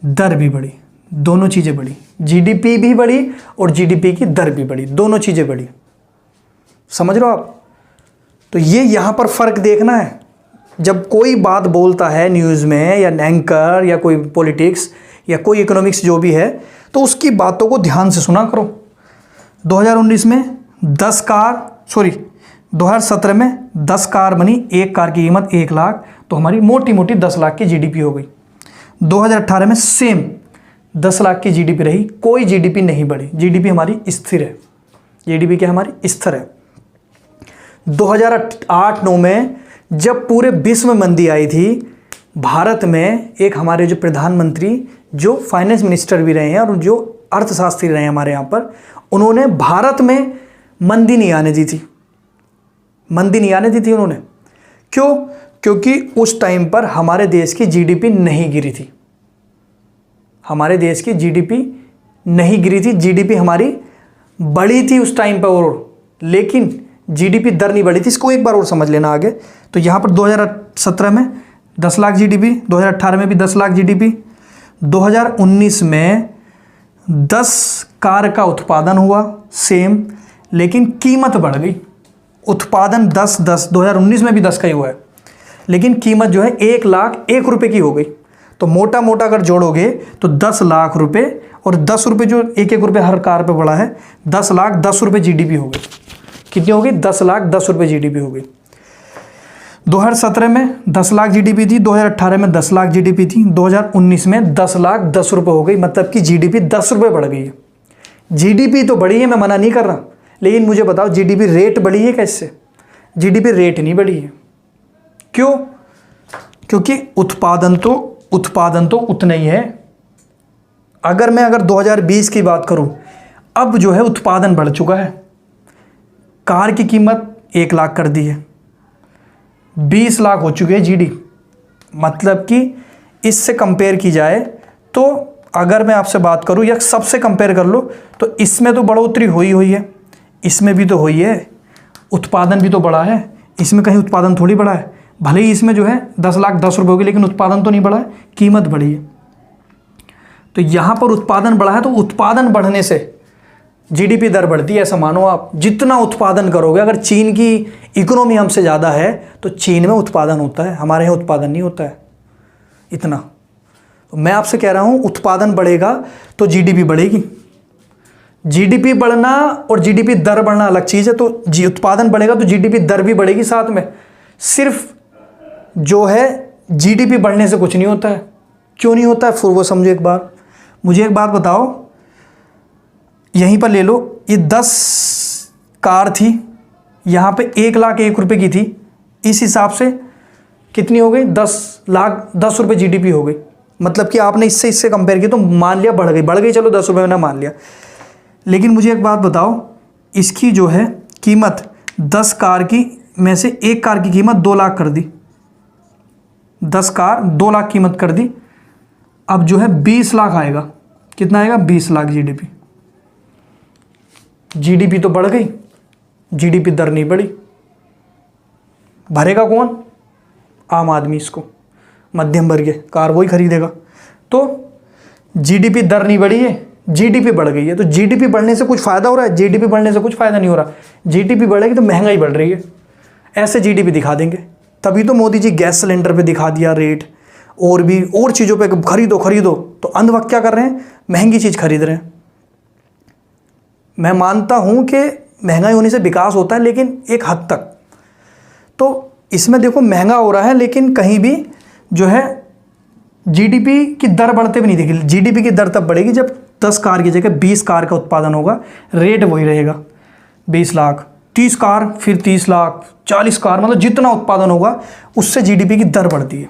दर भी बढ़ी, दोनों चीज़ें बढ़ी। जीडीपी भी बढ़ी और जीडीपी की दर भी बढ़ी, दोनों चीज़ें बढ़ी, समझ रहे हो आप। तो ये यहाँ पर फ़र्क देखना है, जब कोई बात बोलता है न्यूज़ में या एंकर या कोई पॉलिटिक्स या कोई इकोनॉमिक्स जो भी है, तो उसकी बातों को ध्यान से सुना करो। 2019 में 2017 में 10 कार बनी, एक कार की कीमत 1 लाख, तो हमारी मोटी मोटी 10 लाख की जीडीपी हो गई। 2018 में सेम 10 लाख की जीडीपी रही, कोई जीडीपी नहीं बढ़ी, जीडीपी हमारी स्थिर है, जीडीपी क्या हमारी स्थिर है। 2008-9 में जब पूरे विश्व में मंदी आई थी, भारत में एक हमारे जो प्रधानमंत्री, जो फाइनेंस मिनिस्टर भी रहे हैं और जो अर्थशास्त्री रहे हैं हमारे यहाँ पर, उन्होंने भारत में मंदी नहीं आने दी थी, मंदी नहीं आने दी थी उन्होंने। क्यों, क्योंकि उस टाइम पर हमारे देश की जीडीपी नहीं गिरी थी, हमारे देश की जीडीपी नहीं गिरी थी, जीडीपी हमारी बढ़ी थी उस टाइम पर, और लेकिन जीडीपी दर नहीं बढ़ी थी। इसको एक बार और समझ लेना आगे। तो यहाँ पर 2017 में 10 लाख जीडीपी, 2018 में भी 10 लाख जीडीपी, 2019 में 10 कार का उत्पादन हुआ सेम, लेकिन कीमत बढ़ गई। उत्पादन 10 2019 में भी 10 का ही हुआ है, लेकिन कीमत जो है 1 लाख 1 रुपये की हो गई। तो मोटा मोटा अगर जोड़ोगे तो 10 लाख रुपए और 10 रुपये जो 1-1 रुपये हर कार पे बढ़ा है, 10 लाख 10 रुपये जीडीपी हो गई। कितनी हो गई, 10 लाख 10 रुपये जीडीपी हो गई। 2017 में 10 लाख जीडीपी थी, 2018 में 10 लाख जीडीपी थी, 2019 में 10 लाख 10 रुपये हो गई, मतलब कि जीडीपी 10 रुपये बढ़ गई है। जीडीपी तो बढ़ी है, मैं मना नहीं कर रहा, लेकिन मुझे बताओ जीडीपी रेट बढ़ी है कैसे, जीडीपी रेट नहीं बढ़ी है। क्यों, क्योंकि उत्पादन तो उतना ही है। अगर 2020 की बात करूं, अब जो है उत्पादन बढ़ चुका है। कार की कीमत 1 लाख कर दी है, 20 लाख हो चुके हैं जीडी। मतलब कि इससे कंपेयर की जाए तो अगर मैं आपसे बात करूं या सबसे कंपेयर कर लो तो इसमें तो बढ़ोतरी हुई है, इसमें भी तो हुई है, उत्पादन भी तो बढ़ा है, इसमें कहीं उत्पादन थोड़ी बढ़ा है। भले ही इसमें जो है 10 लाख 10 रुपये होगी, लेकिन उत्पादन तो नहीं बढ़ा है, कीमत बढ़ी है। तो यहाँ पर उत्पादन बढ़ा है, तो उत्पादन बढ़ने से जीडीपी दर बढ़ती है। ऐसा मानो आप जितना उत्पादन करोगे, अगर चीन की इकोनॉमी हमसे ज़्यादा है तो चीन में उत्पादन होता है, हमारे यहाँ उत्पादन नहीं होता है इतना। तो मैं आपसे कह रहा हूँ उत्पादन बढ़ेगा तो जीडीपी बढ़ेगी। जीडीपी बढ़ना और जीडीपी दर बढ़ना अलग चीज़ है। तो उत्पादन बढ़ेगा तो जीडीपी दर भी बढ़ेगी साथ में। सिर्फ जो है जीडीपी बढ़ने से कुछ नहीं होता है। क्यों नहीं होता है फिर वो समझो एक बार। मुझे एक बात बताओ, यहीं पर ले लो, ये 10 कार थी, यहाँ पे 1 लाख 1 रुपये की थी, इस हिसाब से कितनी हो गई? 10 लाख 10 रुपये जीडीपी हो गई। मतलब कि आपने इससे कंपेयर किया तो मान लिया बढ़ गई, चलो 10 रुपये मैंने मान लिया। लेकिन मुझे एक बात बताओ, इसकी जो है कीमत 10 कार की में से 1 कार की कीमत 2 लाख कर दी, 10 कार 2 लाख कीमत कर दी। अब जो है 20 लाख आएगा। कितना आएगा? 20 लाख जीडीपी। जीडीपी तो बढ़ गई, जीडीपी दर नहीं बढ़ी। भरेगा कौन? आम आदमी, इसको मध्यम वर्गीय कार वही खरीदेगा। तो जीडीपी दर नहीं बढ़ी है, जीडीपी बढ़ गई है। तो जीडीपी बढ़ने से कुछ फ़ायदा हो रहा है? जीडीपी बढ़ने से कुछ फ़ायदा नहीं हो रहा। जीडीपी बढ़ेगी तो महंगाई बढ़ रही है, ऐसे जीडीपी दिखा देंगे। तभी तो मोदी जी गैस सिलेंडर पे दिखा दिया रेट, और भी और चीज़ों पे खरीदो। तो अंध वक्त क्या कर रहे हैं? महंगी चीज़ खरीद रहे हैं। मैं मानता हूँ कि महंगाई होने से विकास होता है, लेकिन एक हद तक। तो इसमें देखो महंगा हो रहा है, लेकिन कहीं भी जो है जीडीपी की दर बढ़ते भी नहीं दिखी। जीडीपी की दर तब बढ़ेगी जब 10 कार की जगह 20 कार का उत्पादन होगा, रेट वही रहेगा 20 लाख। 30 कार फिर 30 लाख, 40 कार, मतलब जितना उत्पादन होगा उससे जीडीपी की दर बढ़ती है।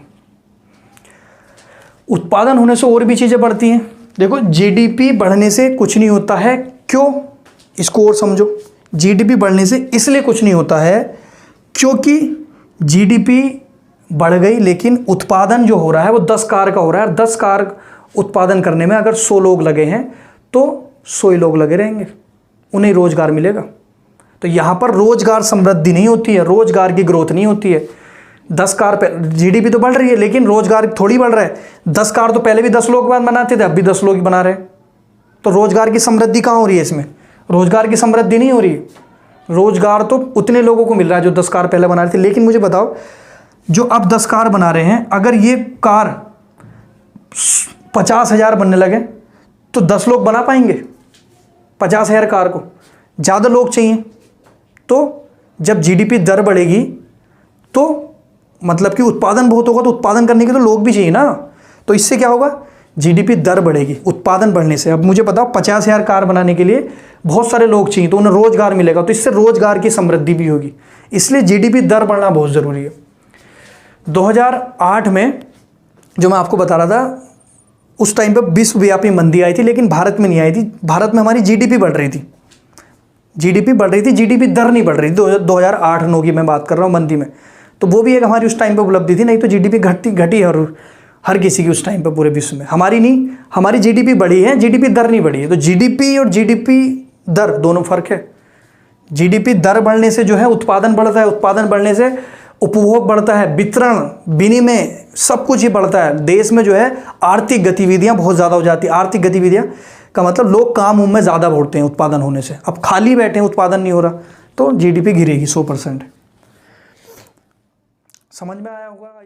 उत्पादन होने से और भी चीज़ें बढ़ती हैं। देखो जीडीपी बढ़ने से कुछ नहीं होता है। क्यों? इसको और समझो। जीडीपी बढ़ने से इसलिए कुछ नहीं होता है क्योंकि जीडीपी बढ़ गई, लेकिन उत्पादन जो हो रहा है वो 10 कार का हो रहा है। 10 कार उत्पादन करने में अगर 100 लोग लगे हैं तो 100 ही लोग लगे रहेंगे, उन्हें रोजगार मिलेगा। तो यहाँ पर रोजगार समृद्धि नहीं होती है, रोजगार की ग्रोथ नहीं होती है। 10 कार पे जीडीपी तो बढ़ रही है, लेकिन रोजगार थोड़ी बढ़ रहा है। 10 कार तो पहले भी 10 लोग बनाते थे, अब भी 10 लोग ही बना रहे हैं। तो रोजगार की समृद्धि कहाँ हो रही है? इसमें रोजगार की समृद्धि नहीं हो रही है। रोजगार तो उतने लोगों को मिल रहा है जो 10 कार पहले बना रहे थे। लेकिन मुझे बताओ, जो अब 10 कार बना रहे हैं, अगर ये कार 50,000 बनने लगे तो 10 लोग बना पाएंगे 50,000 कार को? ज़्यादा लोग चाहिए। तो जब जीडीपी दर बढ़ेगी तो मतलब कि उत्पादन बहुत होगा, तो उत्पादन करने के तो लोग भी चाहिए ना। तो इससे क्या होगा? जीडीपी दर बढ़ेगी उत्पादन बढ़ने से। अब मुझे बताओ, 50,000 कार बनाने के लिए बहुत सारे लोग चाहिए, तो उन्हें रोजगार मिलेगा, तो इससे रोजगार की समृद्धि भी होगी। इसलिए जीडीपी दर बढ़ना बहुत ज़रूरी है। 2008 में जो मैं आपको बता रहा था, उस टाइम पर विश्वव्यापी मंदी आई थी, लेकिन भारत में नहीं आई थी। भारत में हमारी जीडीपी बढ़ रही थी, जीडीपी बढ़ रही थी, जीडीपी दर नहीं बढ़ रही थी। 2008-9 की मैं बात कर रहा हूँ, मंदी में। तो वो भी एक हमारी उस टाइम पे उपलब्धि थी। नहीं तो जीडीपी घटी है, और हर किसी की उस टाइम पे पूरे विश्व में। हमारी नहीं, हमारी जीडीपी बढ़ी है, जीडीपी दर नहीं बढ़ी है। तो जीडीपी और जीडीपी दर दोनों फर्क है। जीडीपी दर बढ़ने से जो है उत्पादन बढ़ता है, उत्पादन बढ़ने से उपभोग बढ़ता है, वितरण, विनिमय, सब कुछ ही बढ़ता है। देश में जो है आर्थिक गतिविधियां बहुत ज़्यादा हो जाती है। आर्थिक गतिविधियां का मतलब लोग काम में ज़्यादा बढ़ते हैं उत्पादन होने से। अब खाली बैठे हैं, उत्पादन नहीं हो रहा, तो जीडीपी गिरेगी 100%। समझ में आया होगा?